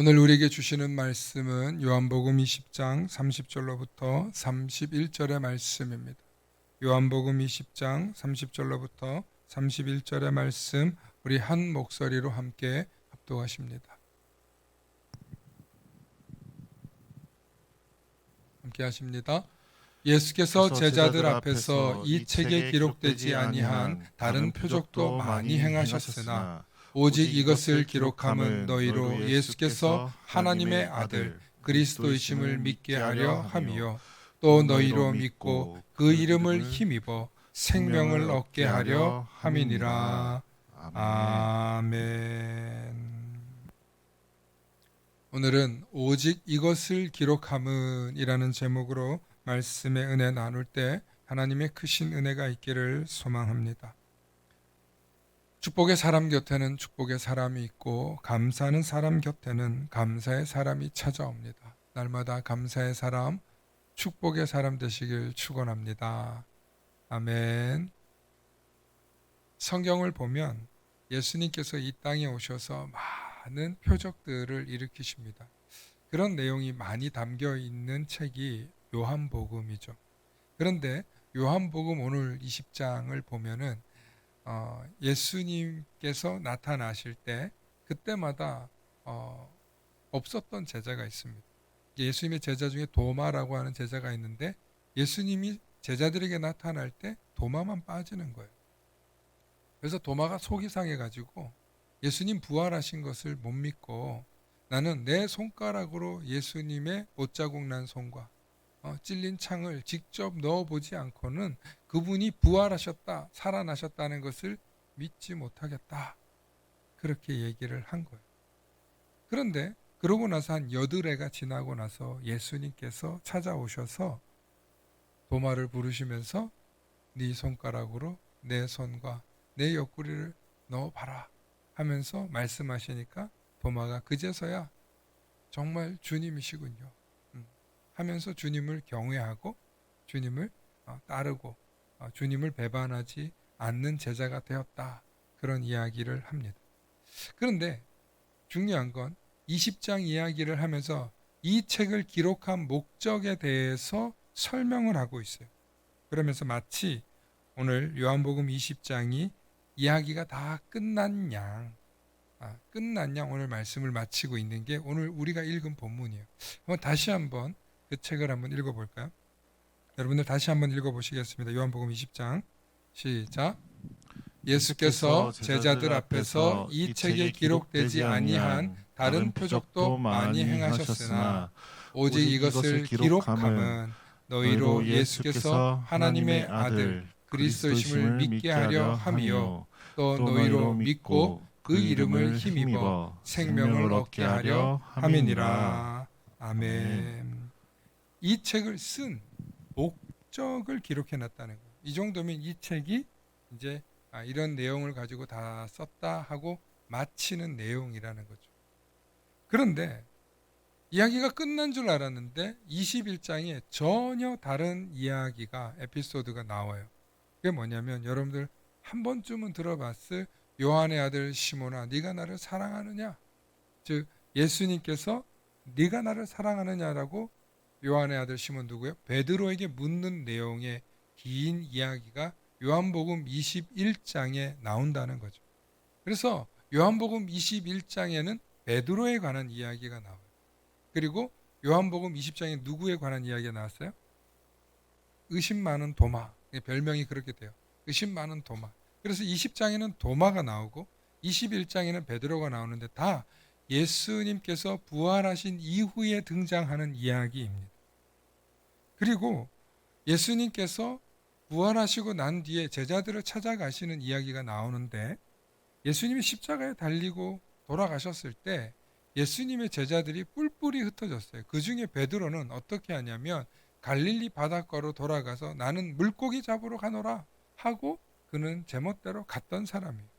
오늘 우리에게 주시는 말씀은 요한복음 20장 30절로부터 31절의 말씀입니다. 요한복음 20장 30절로부터 31절의 말씀, 우리 한 목소리로 함께 합독하십니다. 함께 하십니다. 예수께서 제자들 앞에서 이 책에 기록되지 아니한 다른 표적도 많이 행하셨으나 오직 이것을 기록함은 너희로 예수께서 하나님의 아들 그리스도이심을 믿게 하려 함이요 또 너희로 믿고 그 이름을 힘입어 생명을 얻게 하려 함이니라. 아멘. 오늘은 오직 이것을 기록함은 이라는 제목으로 말씀의 은혜 나눌 때 하나님의 크신 은혜가 있기를 소망합니다. 축복의 사람 곁에는 축복의 사람이 있고 감사하는 사람 곁에는 감사의 사람이 찾아옵니다. 날마다 감사의 사람, 축복의 사람 되시길 축원합니다. 아멘. 성경을 보면 예수님께서 이 땅에 오셔서 많은 표적들을 일으키십니다. 그런 내용이 많이 담겨 있는 책이 요한복음이죠. 그런데 요한복음 오늘 20장을 보면은 예수님께서 나타나실 때 그때마다 없었던 제자가 있습니다. 예수님의 제자 중에 도마라고 하는 제자가 있는데 예수님이 제자들에게 나타날 때 도마만 빠지는 거예요. 그래서 도마가 속이 상해가지고 예수님 부활하신 것을 못 믿고 나는 내 손가락으로 예수님의 옷자국 난 손과 찔린 창을 직접 넣어보지 않고는 그분이 부활하셨다, 살아나셨다는 것을 믿지 못하겠다. 그렇게 얘기를 한 거예요. 그런데 그러고 나서 한 8해가 지나고 나서 예수님께서 찾아오셔서 도마를 부르시면서 네 손가락으로 내 손과 내 옆구리를 넣어봐라 하면서 말씀하시니까 도마가 그제서야 정말 주님이시군요 하면서 주님을 경외하고 주님을 따르고 주님을 배반하지 않는 제자가 되었다. 그런 이야기를 합니다. 그런데 중요한 건 20장 이야기를 하면서 이 책을 기록한 목적에 대해서 설명을 하고 있어요. 그러면서 마치 오늘 요한복음 20장이 이야기가 다 끝난 양 오늘 말씀을 마치고 있는 게 오늘 우리가 읽은 본문이에요. 다시 한번 그 책을 한번 읽어볼까요? 여러분들 다시 한번 읽어보시겠습니다. 요한복음 20장 시작. 예수께서 제자들 앞에서 이 책에 기록되지 아니한 다른 표적도 많이 행하셨으나 오직 이것을 기록함은 너희로 예수께서 하나님의 아들 그리스도이심을 믿게 하려 함이요 또 너희로 믿고 그 이름을 힘입어 생명을 얻게 하려 함이니라. 아멘. 이 책을 쓴 목적을 기록해 놨다는 거예요. 이 정도면 이 책이 이제 이런 내용을 가지고 다 썼다 하고 마치는 내용이라는 거죠. 그런데 이야기가 끝난 줄 알았는데 21장에 전혀 다른 이야기가 에피소드가 나와요. 그게 뭐냐면 여러분들 한 번쯤은 들어봤을 요한의 아들 시몬아 네가 나를 사랑하느냐? 즉 예수님께서 네가 나를 사랑하느냐라고 요한의 아들 시몬 누구예요? 베드로에게 묻는 내용의 긴 이야기가 요한복음 21장에 나온다는 거죠. 그래서 요한복음 21장에는 베드로에 관한 이야기가 나와요. 그리고 요한복음 20장에 누구에 관한 이야기가 나왔어요? 의심 많은 도마. 별명이 그렇게 돼요. 의심 많은 도마. 그래서 20장에는 도마가 나오고 21장에는 베드로가 나오는데 다 예수님께서 부활하신 이후에 등장하는 이야기입니다. 그리고 예수님께서 부활하시고 난 뒤에 제자들을 찾아가시는 이야기가 나오는데 예수님이 십자가에 달리고 돌아가셨을 때 예수님의 제자들이 뿔뿔이 흩어졌어요. 그 중에 베드로는 어떻게 하냐면 갈릴리 바닷가로 돌아가서 나는 물고기 잡으러 가노라 하고 그는 제멋대로 갔던 사람이에요.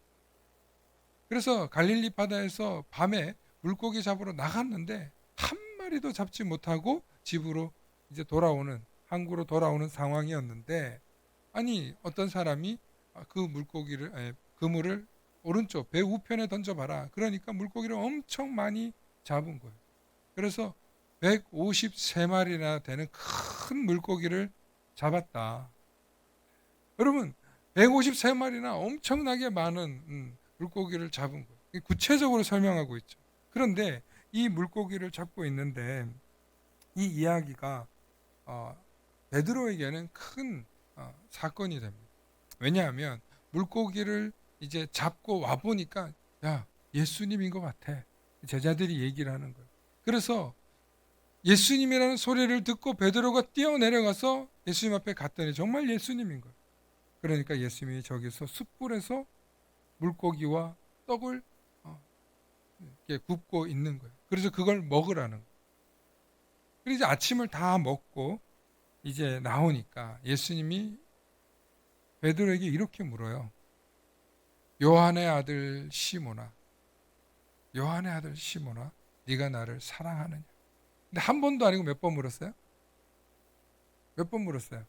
그래서 갈릴리 바다에서 밤에 물고기 잡으러 나갔는데 한 마리도 잡지 못하고 집으로 이제 항구로 돌아오는 상황이었는데 아니 어떤 사람이 그 그물을 오른쪽 배 우편에 던져봐라. 그러니까 물고기를 엄청 많이 잡은 거예요. 그래서 153마리나 되는 큰 물고기를 잡았다. 여러분, 153마리나 엄청나게 많은 물고기를 잡은 거예요. 구체적으로 설명하고 있죠. 그런데 이 물고기를 잡고 있는데 이 이야기가 베드로에게는 큰 사건이 됩니다. 왜냐하면 물고기를 이제 잡고 와 보니까 야, 예수님인 것 같아. 제자들이 얘기를 하는 거예요. 그래서 예수님이라는 소리를 듣고 베드로가 뛰어내려가서 예수님 앞에 갔더니 정말 예수님인 거예요. 그러니까 예수님이 저기서 숯불에서 물고기와 떡을 이렇게 굽고 있는 거예요. 그래서 그걸 먹으라는 거예요. 그래서 이제 아침을 다 먹고 이제 나오니까 예수님이 베드로에게 이렇게 물어요. 요한의 아들 시몬아, 요한의 아들 시몬아, 네가 나를 사랑하느냐? 근데 한 번도 아니고 몇 번 물었어요? 몇 번 물었어요?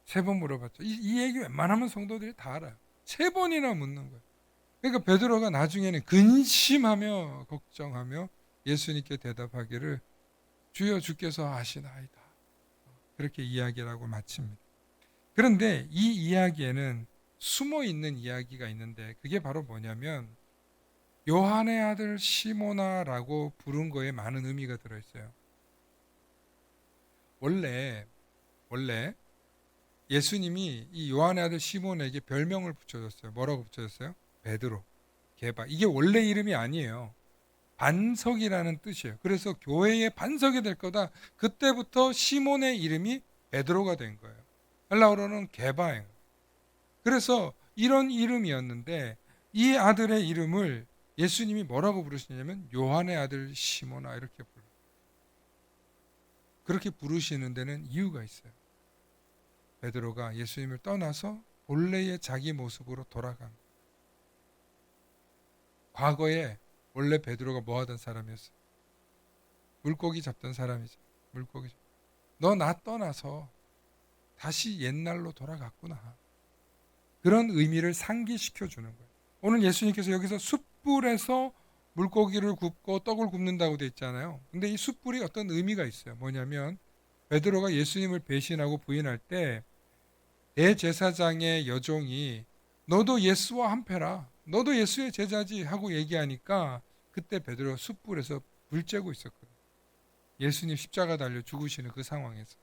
3번 물어봤죠. 이 얘기 웬만하면 성도들이 다 알아요. 3번이나 묻는 거예요. 그러니까 베드로가 나중에는 근심하며 걱정하며 예수님께 대답하기를 주여 주께서 아시나이다. 그렇게 이야기라고 마칩니다. 그런데 이 이야기에는 숨어 있는 이야기가 있는데 그게 바로 뭐냐면 요한의 아들 시모나라고 부른 거에 많은 의미가 들어있어요. 원래 예수님이 이 요한의 아들 시몬에게 별명을 붙여줬어요. 뭐라고 붙여줬어요? 베드로, 게바. 이게 원래 이름이 아니에요. 반석이라는 뜻이에요. 그래서 교회의 반석이 될 거다. 그때부터 시몬의 이름이 베드로가 된 거예요. 헬라어로는 게바예요. 그래서 이런 이름이었는데 이 아들의 이름을 예수님이 뭐라고 부르시냐면 요한의 아들 시몬아 이렇게 불러요. 그렇게 부르시는 데는 이유가 있어요. 베드로가 예수님을 떠나서 본래의 자기 모습으로 돌아간 거예요. 과거에 원래 베드로가 뭐 하던 사람이었어요? 물고기 잡던 사람이죠. 물고기. 너 나 떠나서 다시 옛날로 돌아갔구나. 그런 의미를 상기시켜 주는 거예요. 오늘 예수님께서 여기서 숯불에서 물고기를 굽고 떡을 굽는다고 돼 있잖아요. 근데 이 숯불이 어떤 의미가 있어요. 뭐냐면 베드로가 예수님을 배신하고 부인할 때 대제사장의 여종이 너도 예수와 한패라. 너도 예수의 제자지 하고 얘기하니까 그때 베드로가 숯불에서 불 쬐고 있었거든요. 예수님 십자가 달려 죽으시는 그 상황에서.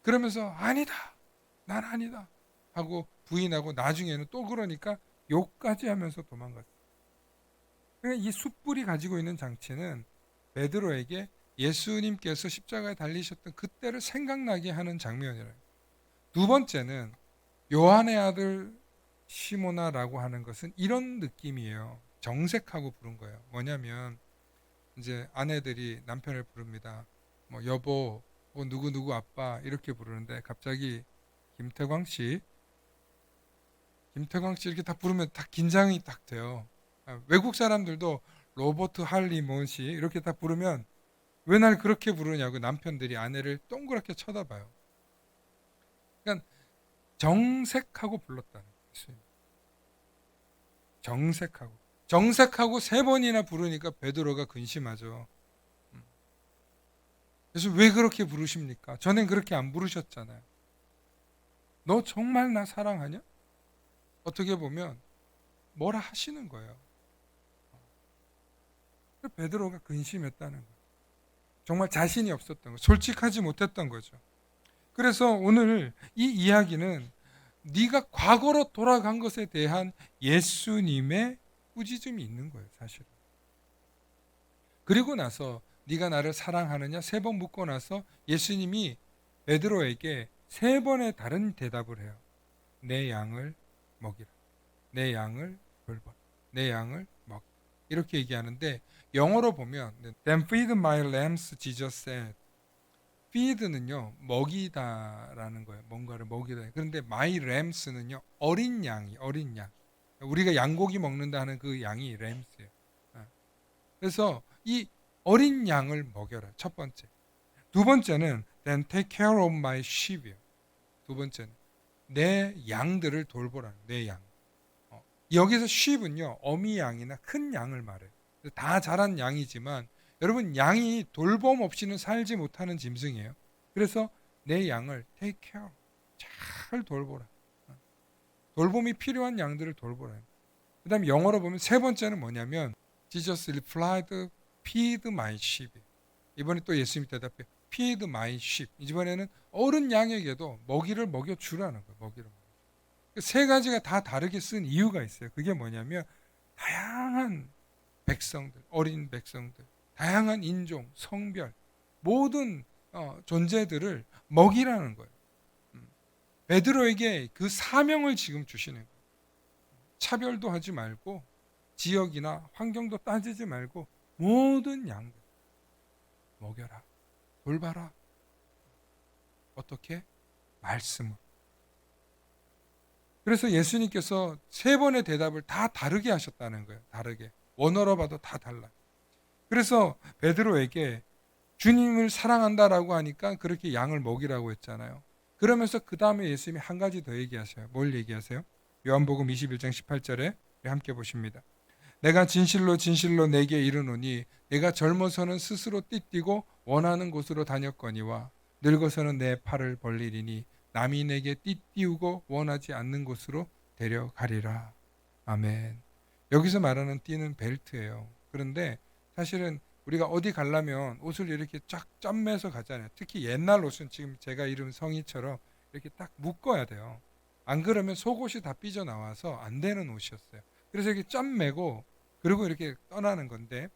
그러면서 아니다. 난 아니다. 하고 부인하고 나중에는 또 그러니까 욕까지 하면서 도망갔어요. 그러니까 이 숯불이 가지고 있는 장치는 베드로에게 예수님께서 십자가에 달리셨던 그때를 생각나게 하는 장면이래요. 두 번째는 요한의 아들 시모나라고 하는 것은 이런 느낌이에요. 정색하고 부른 거예요. 뭐냐면 이제 아내들이 남편을 부릅니다. 뭐 여보, 뭐 누구 아빠 이렇게 부르는데 갑자기 김태광 씨 이렇게 딱 부르면 딱 긴장이 딱 돼요. 외국 사람들도 로버트 할리 몬씨 이렇게 딱 부르면 왜 날 그렇게 부르냐고 남편들이 아내를 동그랗게 쳐다봐요. 그러니까 정색하고 불렀다는 거예요. 정색하고 3번이나 부르니까 베드로가 근심하죠. 그래서 왜 그렇게 부르십니까? 전엔 그렇게 안 부르셨잖아요. 너 정말 나 사랑하냐? 어떻게 보면 뭐라 하시는 거예요. 베드로가 근심했다는 거예요. 정말 자신이 없었던 거예요. 솔직하지 못했던 거죠. 그래서 오늘 이 이야기는 네가 과거로 돌아간 것에 대한 예수님의 꾸짖음이 있는 거예요, 사실은. 그리고 나서 네가 나를 사랑하느냐 3번 묻고 나서 예수님이 베드로에게 3번의 다른 대답을 해요. 내 양을 먹이라. 내 양을 돌보라. 내 양을 먹. 이렇게 얘기하는데 영어로 보면 Then feed my lambs, Jesus said. feed는요 먹이다라는 거예요. 뭔가를 먹이다. 그런데 my lambs는요 어린 양. 우리가 양고기 먹는다 하는 그 양이 lambs예요. 그래서 이 어린 양을 먹여라. 첫 번째. 두 번째는 then take care of my sheep이에요. 두 번째는 내 양들을 돌보라. 내 양. 여기서 sheep은요 어미 양이나 큰 양을 말해요. 다 자란 양이지만 여러분, 양이 돌봄 없이는 살지 못하는 짐승이에요. 그래서 내 양을 take care, 잘 돌보라. 돌봄이 필요한 양들을 돌보라. 그 다음에 영어로 보면 세 번째는 뭐냐면 Jesus replied, feed my sheep. 이번에 또 예수님이 대답해요. feed my sheep. 이번에는 어른 양에게도 먹이를 먹여주라는 거예요. 먹이를. 세 가지가 다 다르게 쓴 이유가 있어요. 그게 뭐냐면 다양한 백성들, 어린 백성들, 다양한 인종, 성별, 모든 존재들을 먹이라는 거예요. 베드로에게 그 사명을 지금 주시는 거예요. 차별도 하지 말고 지역이나 환경도 따지지 말고 모든 양들 먹여라, 돌봐라. 어떻게? 말씀으로. 그래서 예수님께서 세 번의 대답을 다 다르게 하셨다는 거예요. 다르게. 원어로 봐도 다 달라요. 그래서 베드로에게 주님을 사랑한다라고 하니까 그렇게 양을 먹이라고 했잖아요. 그러면서 그 다음에 예수님이 한 가지 더 얘기하세요. 뭘 얘기하세요? 요한복음 21장 18절에 함께 보십니다. 내가 진실로 진실로 내게 이르노니 내가 젊어서는 스스로 띠뛰고 원하는 곳으로 다녔거니와 늙어서는 내 팔을 벌리리니 남이 내게 띠띠우고 원하지 않는 곳으로 데려가리라. 아멘. 여기서 말하는 띠는 벨트예요. 그런데 사실은 우리가 어디 가려면 옷을 이렇게 쫙 짬매서 가잖아요. 특히 옛날 옷은 지금 제가 이름 성의처럼 이렇게 딱 묶어야 돼요. 안 그러면 속옷이 다 삐져나와서 안 되는 옷이었어요. 그래서 이렇게 짬매고 그리고 이렇게 떠나는 건데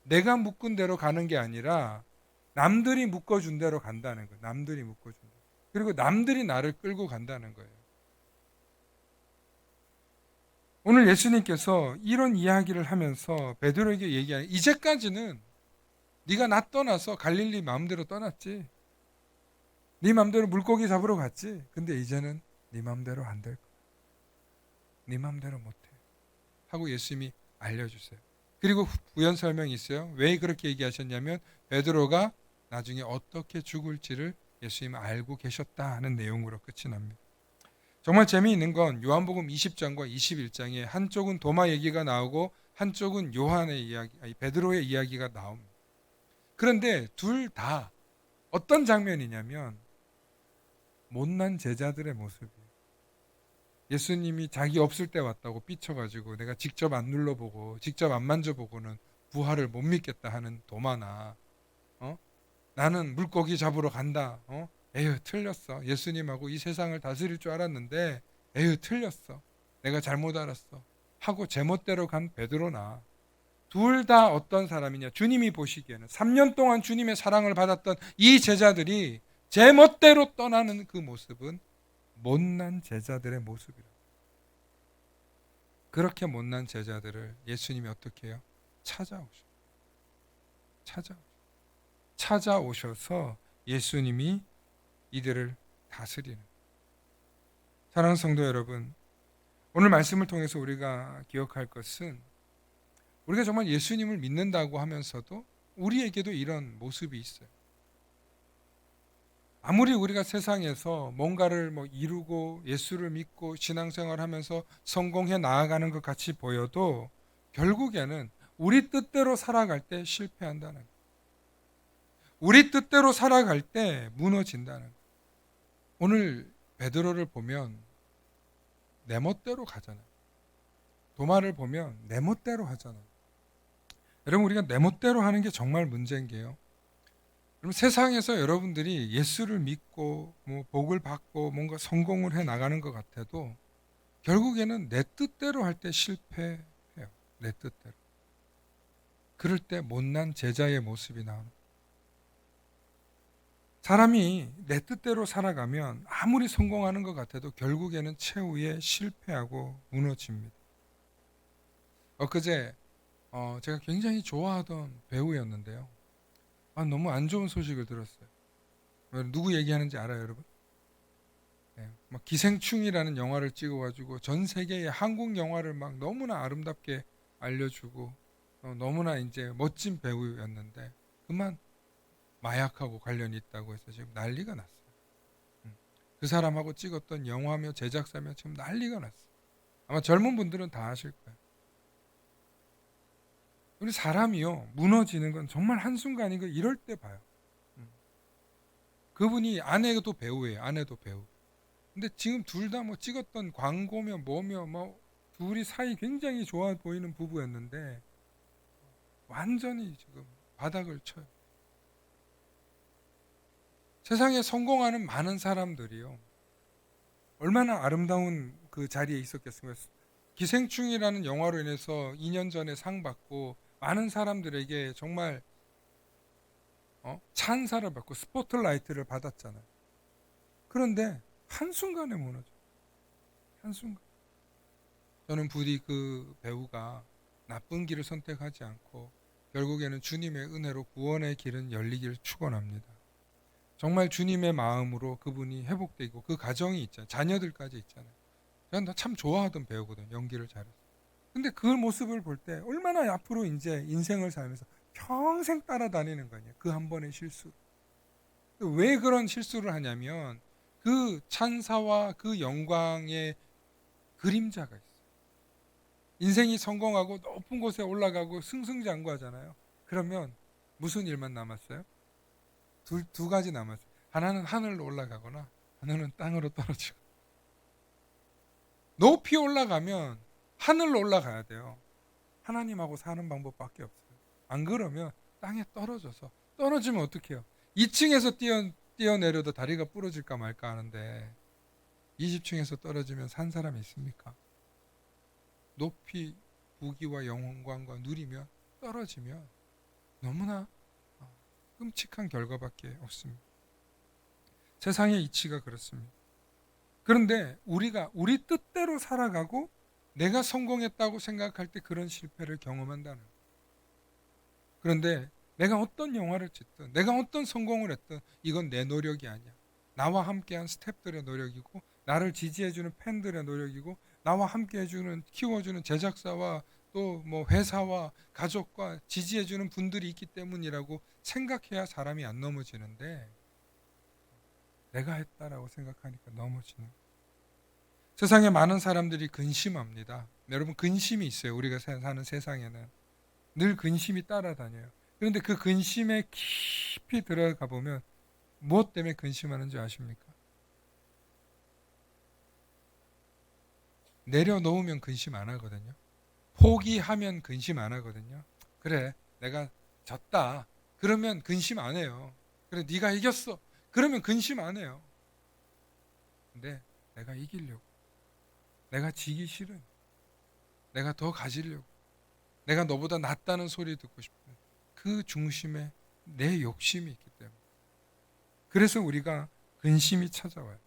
내가 묶은 대로 가는 게 아니라 남들이 묶어준 대로 간다는 거예요. 남들이 묶어준 대로. 그리고 남들이 나를 끌고 간다는 거예요. 오늘 예수님께서 이런 이야기를 하면서 베드로에게 얘기하는 이제까지는 네가 나 떠나서 갈릴리 마음대로 떠났지. 네 마음대로 물고기 잡으러 갔지. 근데 이제는 네 마음대로 안 될 거야. 네 마음대로 못해. 하고 예수님이 알려주세요. 그리고 부연 설명이 있어요. 왜 그렇게 얘기하셨냐면 베드로가 나중에 어떻게 죽을지를 예수님은 알고 계셨다 하는 내용으로 끝이 납니다. 정말 재미있는 건 요한복음 20장과 21장에 한쪽은 도마 얘기가 나오고 한쪽은 요한의 이야기, 베드로의 이야기가 나옵니다. 그런데 둘 다 어떤 장면이냐면 못난 제자들의 모습이에요. 예수님이 자기 없을 때 왔다고 삐쳐가지고 내가 직접 안 눌러보고 직접 안 만져보고는 부활을 못 믿겠다 하는 도마나 나는 물고기 잡으러 간다. 에휴 틀렸어. 예수님하고 이 세상을 다스릴 줄 알았는데 에휴 틀렸어. 내가 잘못 알았어. 하고 제멋대로 간 베드로나 둘 다 어떤 사람이냐. 주님이 보시기에는 3년 동안 주님의 사랑을 받았던 이 제자들이 제멋대로 떠나는 그 모습은 못난 제자들의 모습이라. 그렇게 못난 제자들을 예수님이 어떻게 해요? 찾아오셔서 예수님이 이들을 다스리는. 사랑하는 성도 여러분, 오늘 말씀을 통해서 우리가 기억할 것은 우리가 정말 예수님을 믿는다고 하면서도 우리에게도 이런 모습이 있어요. 아무리 우리가 세상에서 뭔가를 이루고 예수를 믿고 신앙생활하면서 성공해 나아가는 것 같이 보여도 결국에는 우리 뜻대로 살아갈 때 실패한다는 거예요. 우리 뜻대로 살아갈 때 무너진다는 거예요. 오늘 베드로를 보면 내 멋대로 가잖아요. 도마를 보면 내 멋대로 하잖아요. 여러분, 우리가 내 멋대로 하는 게 정말 문제인 게요. 그럼 세상에서 여러분들이 예수를 믿고 복을 받고 뭔가 성공을 해 나가는 것 같아도 결국에는 내 뜻대로 할 때 실패해요. 내 뜻대로. 그럴 때 못난 제자의 모습이 나오는. 사람이 내 뜻대로 살아가면 아무리 성공하는 것 같아도 결국에는 최후에 실패하고 무너집니다. 엊그제 제가 굉장히 좋아하던 배우였는데요. 너무 안 좋은 소식을 들었어요. 누구 얘기하는지 알아요, 여러분? 네, 기생충이라는 영화를 찍어가지고 전 세계의 한국 영화를 너무나 아름답게 알려주고 너무나 이제 멋진 배우였는데 그만 마약하고 관련이 있다고 해서 지금 난리가 났어요. 그 사람하고 찍었던 영화며 제작사며 지금 난리가 났어요. 아마 젊은 분들은 다 아실 거예요. 우리 사람이요, 무너지는 건 정말 한순간이고 이럴 때 봐요. 음. 그분이 아내도 배우예요. 아내도 배우. 근데 지금 둘 다 뭐 찍었던 광고며 뭐며 뭐 둘이 사이 굉장히 좋아 보이는 부부였는데 완전히 지금 바닥을 쳐요. 세상에 성공하는 많은 사람들이요, 얼마나 아름다운 그 자리에 있었겠습니까? 기생충이라는 영화로 인해서 2년 전에 상 받고 많은 사람들에게 정말 찬사를 받고 스포트라이트를 받았잖아요. 그런데 한순간에 무너져. 한순간. 저는 부디 그 배우가 나쁜 길을 선택하지 않고 결국에는 주님의 은혜로 구원의 길은 열리길 축원합니다. 정말 주님의 마음으로 그분이 회복되고 그 가정이 있잖아요. 자녀들까지 있잖아요. 저는 참 좋아하던 배우거든요. 연기를 잘해서. 근데 그 모습을 볼 때 얼마나 앞으로 이제 인생을 살면서 평생 따라다니는 거냐. 그 한 번의 실수. 왜 그런 실수를 하냐면 그 찬사와 그 영광의 그림자가 있어요. 인생이 성공하고 높은 곳에 올라가고 승승장구하잖아요. 그러면 무슨 일만 남았어요? 두 가지 남았어요. 하나는 하늘로 올라가거나 하나는 땅으로 떨어지고. 높이 올라가면 하늘로 올라가야 돼요. 하나님하고 사는 방법밖에 없어요. 안 그러면 땅에 떨어져서, 떨어지면 어떡해요? 2층에서 뛰어내려도 다리가 부러질까 말까 하는데 20층에서 떨어지면 산 사람이 있습니까? 높이 부귀와 영광과 누리면 떨어지면 너무나 끔찍한 결과밖에 없습니다. 세상의 이치가 그렇습니다. 그런데 우리가 우리 뜻대로 살아가고 내가 성공했다고 생각할 때 그런 실패를 경험한다는 거예요. 그런데 내가 어떤 영화를 찍든 내가 어떤 성공을 했든 이건 내 노력이 아니야. 나와 함께한 스태프들의 노력이고 나를 지지해주는 팬들의 노력이고 나와 함께해주는 키워주는 제작사와 또 뭐 회사와 가족과 지지해주는 분들이 있기 때문이라고 생각해야 사람이 안 넘어지는데 내가 했다라고 생각하니까 넘어지는. 세상에 많은 사람들이 근심합니다. 여러분, 근심이 있어요. 우리가 사는 세상에는 늘 근심이 따라다녀요. 그런데 그 근심에 깊이 들어가 보면 무엇 때문에 근심하는지 아십니까? 내려놓으면 근심 안 하거든요. 포기하면 근심 안 하거든요. 그래, 내가 졌다. 그러면 근심 안 해요. 그래, 네가 이겼어. 그러면 근심 안 해요. 근데 내가 이기려고, 내가 지기 싫은, 내가 더 가지려고, 내가 너보다 낫다는 소리 듣고 싶은 그 중심에 내 욕심이 있기 때문에. 그래서 우리가 근심이 찾아와요.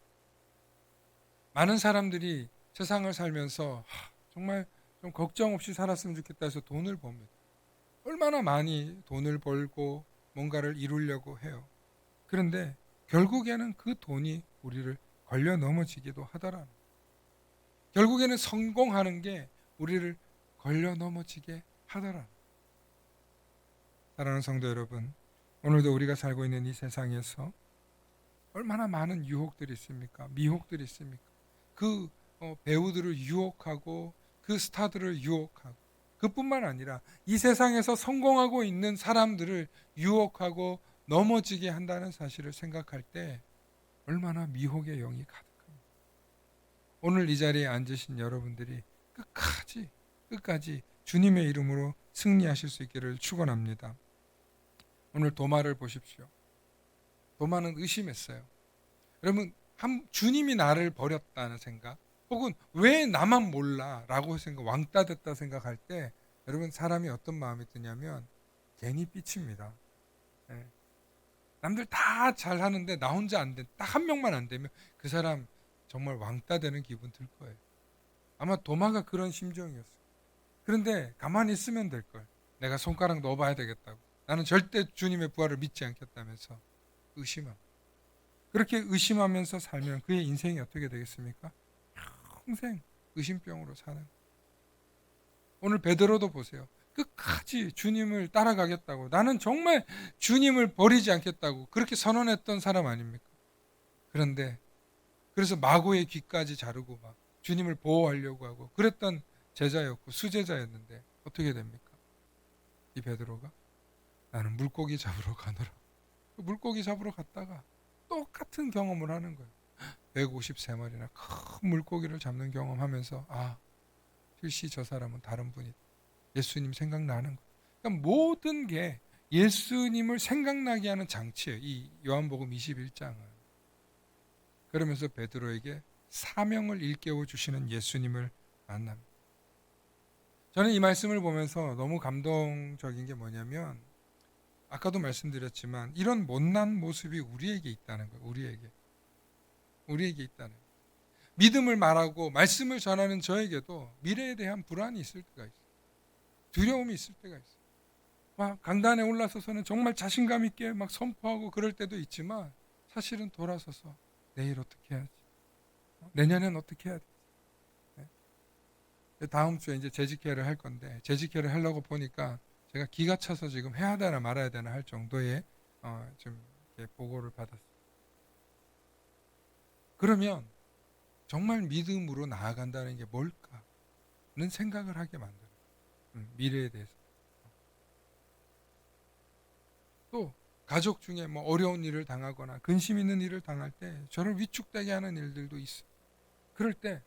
많은 사람들이 세상을 살면서 정말 좀 걱정 없이 살았으면 좋겠다 해서 돈을 법니다. 얼마나 많이 돈을 벌고 뭔가를 이루려고 해요. 그런데 결국에는 그 돈이 우리를 걸려 넘어지기도 하더라. 결국에는 성공하는 게 우리를 걸려 넘어지게 하더라. 사랑하는 성도 여러분, 오늘도 우리가 살고 있는 이 세상에서 얼마나 많은 유혹들이 있습니까? 미혹들이 있습니까? 그 배우들을 유혹하고 그 스타들을 유혹하고 그뿐만 아니라 이 세상에서 성공하고 있는 사람들을 유혹하고 넘어지게 한다는 사실을 생각할 때 얼마나 미혹의 영이 가득합니다. 오늘 이 자리에 앉으신 여러분들이 끝까지 주님의 이름으로 승리하실 수 있기를 축원합니다. 오늘 도마를 보십시오. 도마는 의심했어요. 여러분, 주님이 나를 버렸다는 생각, 혹은 왜 나만 몰라라고 생각, 왕따 됐다 생각할 때 여러분, 사람이 어떤 마음이 드냐면 괜히 삐칩니다. 예. 남들 다 잘하는데 나 혼자 안 돼. 딱 한 명만 안 되면 그 사람 정말 왕따 되는 기분 들 거예요. 아마 도마가 그런 심정이었어요. 그런데 가만히 있으면 될 걸. 내가 손가락 넣어봐야 되겠다고. 나는 절대 주님의 부활을 믿지 않겠다면서 의심합니다. 그렇게 의심하면서 살면 그의 인생이 어떻게 되겠습니까? 평생 의심병으로 사는. 오늘 베드로도 보세요. 끝까지 주님을 따라가겠다고, 나는 정말 주님을 버리지 않겠다고 그렇게 선언했던 사람 아닙니까? 그런데 그래서 마고의 귀까지 자르고 막 주님을 보호하려고 하고 그랬던 제자였고 수제자였는데 어떻게 됩니까? 이 베드로가 나는 물고기 잡으러 가노라. 물고기 잡으러 갔다가 똑같은 경험을 하는 거예요. 153마리나 큰 물고기를 잡는 경험하면서 필시 저 사람은 다른 분이다. 예수님 생각나는 거예요. 그러니까 모든 게 예수님을 생각나게 하는 장치예요. 이 요한복음 21장은. 그러면서 베드로에게 사명을 일깨워 주시는 예수님을 만납니다. 저는 이 말씀을 보면서 너무 감동적인 게 뭐냐면 아까도 말씀드렸지만 이런 못난 모습이 우리에게 있다는 거예요. 우리에게 있다는 거예요. 믿음을 말하고 말씀을 전하는 저에게도 미래에 대한 불안이 있을 때가 있어요. 두려움이 있을 때가 있어요. 막 강단에 올라서서는 정말 자신감 있게 막 선포하고 그럴 때도 있지만 사실은 돌아서서 내일 어떻게 해야지? 내년엔 어떻게 해야 되지? 다음 주에 이제 재직회를 할 건데 재직회를 하려고 보니까 제가 기가 차서 지금 해야 되나 말아야 되나 할 정도의 좀 이렇게 보고를 받았어요. 그러면 정말 믿음으로 나아간다는 게 뭘까는 생각을 하게 만들어요. 미래에 대해서. 또 가족 중에 뭐 어려운 일을 당하거나 근심 있는 일을 당할 때 저를 위축되게 하는 일들도 있어요. 그럴 때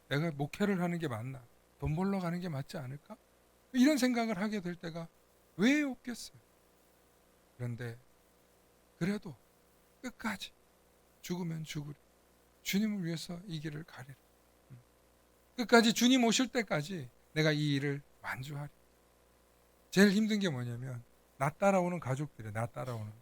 내가 목회를 하는 게 맞나? 돈 벌러 가는 게 맞지 않을까? 이런 생각을 하게 될 때가 왜 없겠어요? 그런데 그래도 끝까지 죽으면 죽으리. 주님을 위해서 이 길을 가리라. 끝까지 주님 오실 때까지 내가 이 일을 완주하리. 제일 힘든 게 뭐냐면 나 따라오는 가족들이에요. 나 따라오는.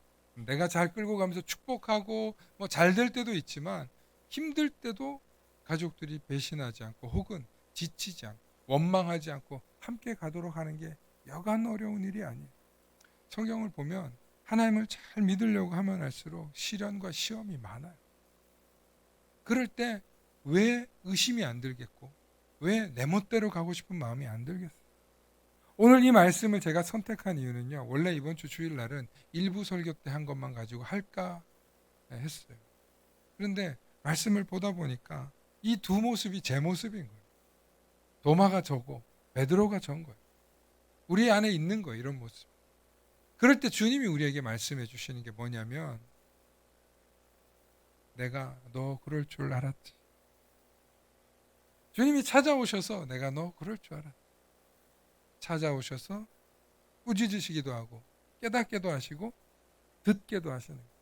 내가 잘 끌고 가면서 축복하고 뭐 잘 될 때도 있지만 힘들 때도 가족들이 배신하지 않고 혹은 지치지 않고 원망하지 않고 함께 가도록 하는 게 여간 어려운 일이 아니에요. 성경을 보면 하나님을 잘 믿으려고 하면 할수록 시련과 시험이 많아요. 그럴 때 왜 의심이 안 들겠고 왜 내 멋대로 가고 싶은 마음이 안 들겠어요. 오늘 이 말씀을 제가 선택한 이유는요. 원래 이번 주 주일날은 일부 설교 때 한 것만 가지고 할까 했어요. 그런데 말씀을 보다 보니까 이 두 모습이 제 모습인 거예요. 도마가 저고 베드로가 전 거예요. 우리 안에 있는 거예요. 이런 모습. 그럴 때 주님이 우리에게 말씀해 주시는 게 뭐냐면 내가 너 그럴 줄 알았지. 주님이 찾아오셔서 내가 너 그럴 줄 알았지. 찾아오셔서 꾸짖으시기도 하고 깨닫게도 하시고 듣게도 하시는 거예요.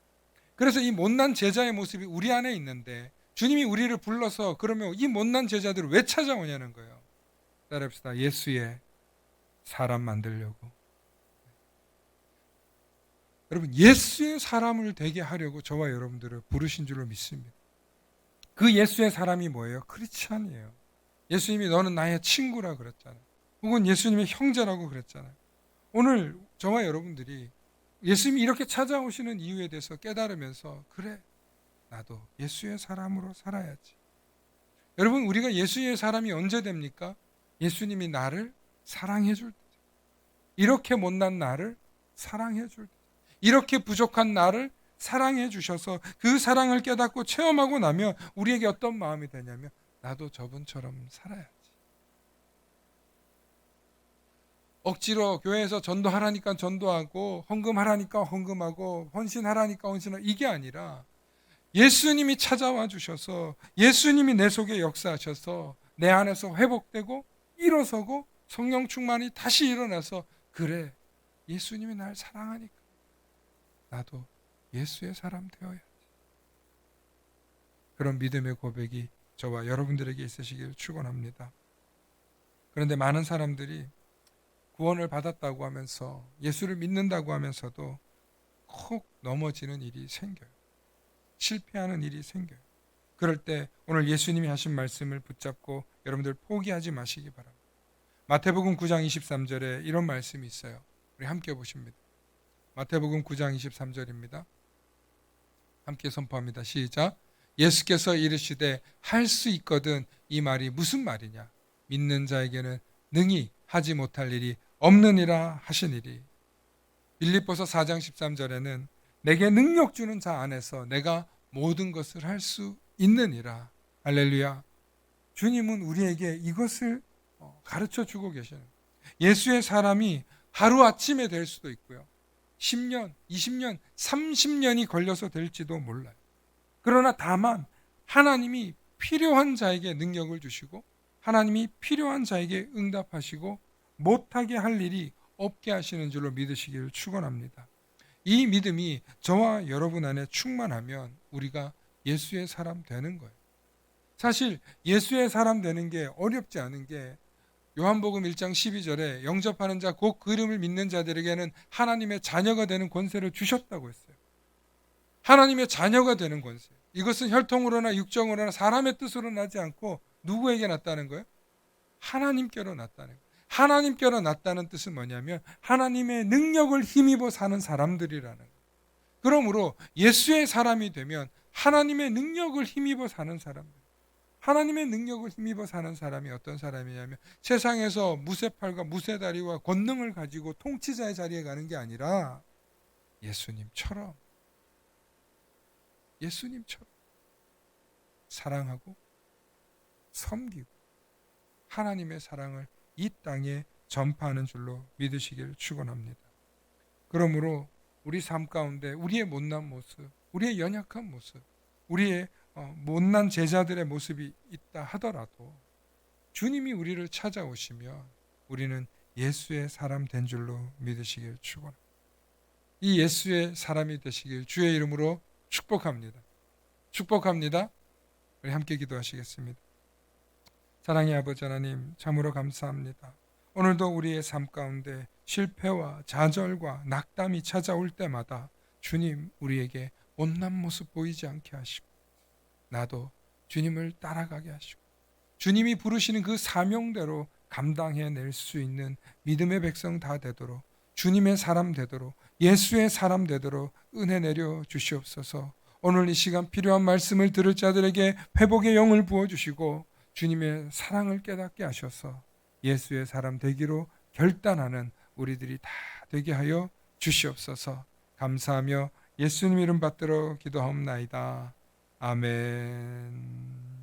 그래서 이 못난 제자의 모습이 우리 안에 있는데 주님이 우리를 불러서 그러면 이 못난 제자들을 왜 찾아오냐는 거예요. 따라합시다. 예수의 사람 만들려고. 여러분 예수의 사람을 되게 하려고 저와 여러분들을 부르신 줄로 믿습니다. 그 예수의 사람이 뭐예요? 크리스찬이에요. 예수님이 너는 나의 친구라 그랬잖아요. 혹은 예수님의 형제라고 그랬잖아요. 오늘 저와 여러분들이 예수님이 이렇게 찾아오시는 이유에 대해서 깨달으면서 그래 나도 예수의 사람으로 살아야지. 여러분 우리가 예수의 사람이 언제 됩니까? 예수님이 나를 사랑해 줄 때, 이렇게 못난 나를 사랑해 줄 때, 이렇게 부족한 나를 사랑해 주셔서 그 사랑을 깨닫고 체험하고 나면 우리에게 어떤 마음이 되냐면 나도 저분처럼 살아야지. 억지로 교회에서 전도하라니까 전도하고 헌금하라니까 헌금하고 헌신하라니까 헌신하고 이게 아니라 예수님이 찾아와 주셔서 예수님이 내 속에 역사하셔서 내 안에서 회복되고 일어서고 성령 충만이 다시 일어나서 그래 예수님이 날 사랑하니까 나도 예수의 사람 되어야지. 그런 믿음의 고백이 저와 여러분들에게 있으시기를 축원합니다. 그런데 많은 사람들이 구원을 받았다고 하면서 예수를 믿는다고 하면서도 콕 넘어지는 일이 생겨요. 실패하는 일이 생겨요. 그럴 때 오늘 예수님이 하신 말씀을 붙잡고 여러분들 포기하지 마시기 바랍니다. 마태복음 9장 23절에 이런 말씀이 있어요. 우리 함께 보십니다. 마태복음 9장 23절입니다. 함께 선포합니다. 시작. 예수께서 이르시되 할 수 있거든 이 말이 무슨 말이냐? 믿는 자에게는 능히 하지 못할 일이 없느니라 하시니리. 빌립보서 4장 13절에는 내게 능력 주는 자 안에서 내가 모든 것을 할 수 있느니라. 할렐루야. 주님은 우리에게 이것을 가르쳐 주고 계시는 예수의 사람이 하루아침에 될 수도 있고요. 10년, 20년, 30년이 걸려서 될지도 몰라요. 그러나 다만 하나님이 필요한 자에게 능력을 주시고 하나님이 필요한 자에게 응답하시고 못하게 할 일이 없게 하시는 줄로 믿으시기를 축원합니다. 이 믿음이 저와 여러분 안에 충만하면 우리가 예수의 사람 되는 거예요. 사실 예수의 사람 되는 게 어렵지 않은 게 요한복음 1장 12절에 영접하는 자 곧 그 이름을 믿는 자들에게는 하나님의 자녀가 되는 권세를 주셨다고 했어요. 하나님의 자녀가 되는 권세. 이것은 혈통으로나 육정으로나 사람의 뜻으로 나지 않고 누구에게 났다는 거예요? 하나님께로 났다는 거예요. 하나님께로 났다는 뜻은 뭐냐면 하나님의 능력을 힘입어 사는 사람들이라는 거예요. 그러므로 예수의 사람이 되면 하나님의 능력을 힘입어 사는 사람들. 하나님의 능력을 힘입어 사는 사람이 어떤 사람이냐면 세상에서 무쇠팔과 무쇠다리와 권능을 가지고 통치자의 자리에 가는 게 아니라 예수님처럼 사랑하고 섬기고 하나님의 사랑을 이 땅에 전파하는 줄로 믿으시기를 축원합니다. 그러므로 우리 삶 가운데 우리의 못난 모습, 우리의 연약한 모습, 우리의 못난 제자들의 모습이 있다 하더라도 주님이 우리를 찾아오시면 우리는 예수의 사람 된 줄로 믿으시길 축원합니다. 이 예수의 사람이 되시길 주의 이름으로 축복합니다. 축복합니다. 우리 함께 기도하시겠습니다. 사랑의 아버지 하나님, 참으로 감사합니다. 오늘도 우리의 삶 가운데 실패와 좌절과 낙담이 찾아올 때마다 주님 우리에게 못난 모습 보이지 않게 하시고 나도 주님을 따라가게 하시고 주님이 부르시는 그 사명대로 감당해낼 수 있는 믿음의 백성 다 되도록 주님의 사람 되도록 예수의 사람 되도록 은혜 내려 주시옵소서. 오늘 이 시간 필요한 말씀을 들을 자들에게 회복의 영을 부어주시고 주님의 사랑을 깨닫게 하셔서 예수의 사람 되기로 결단하는 우리들이 다 되게 하여 주시옵소서. 감사하며 예수님 이름 받들어 기도하옵나이다. 아멘.